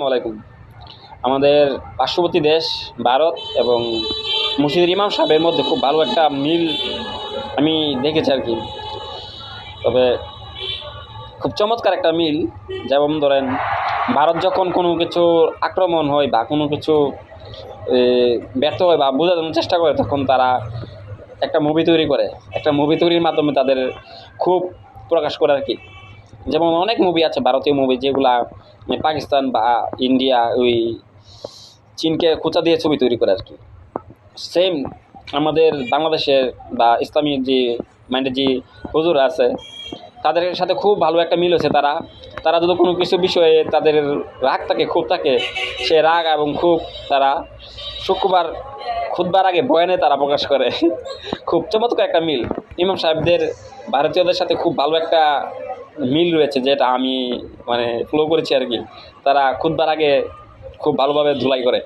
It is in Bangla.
আলাইকুম। আমাদের পার্শ্ববর্তী দেশ ভারত এবং মসজিদের ইমাম সাহেবের মধ্যে খুব ভালো একটা মিল আমি দেখেছি আর কি। তবে খুব চমৎকার একটা মিল। যেমন ধরেন, ভারত যখন কোনো কিছু আক্রমণ হয় বা কোনো কিছু এ, ব্যর্থ হয় বা বোঝানোর চেষ্টা করে, তখন তারা একটা মুভি তৈরি করে। একটা মুভি তৈরির মাধ্যমে তাদের খুব প্রকাশ করে আর কি। যেমন অনেক মুভি আছে, ভারতীয় মুভি, যেগুলা পাকিস্তান বা ইন্ডিয়া ওই চীনকে খোঁচা দিয়ে ছবি তৈরি করে আর কি। সেম আমাদের বাংলাদেশের বা ইসলামী যে মাইন্ডের যে হুজুর আছে, তাদের সাথে খুব ভালো একটা মিল হয়েছে। তারা তারা যদি কোনো কিছু বিষয়ে তাদের রাগ থাকে, ক্ষোভ থাকে, সে রাগ এবং ক্ষোভ তারা শুক্রবার খুতবার আগে বয়ানে তারা প্রকাশ করে। খুব চমৎকার একটা মিল। ইমাম সাহেবদের ভারতীয়দের সাথে খুব ভালো একটা মিল রয়েছে, যেটা আমি ফলো করেছি আর কি। তারা খুতবার আগে খুব ভালোভাবে ধুলাই করে।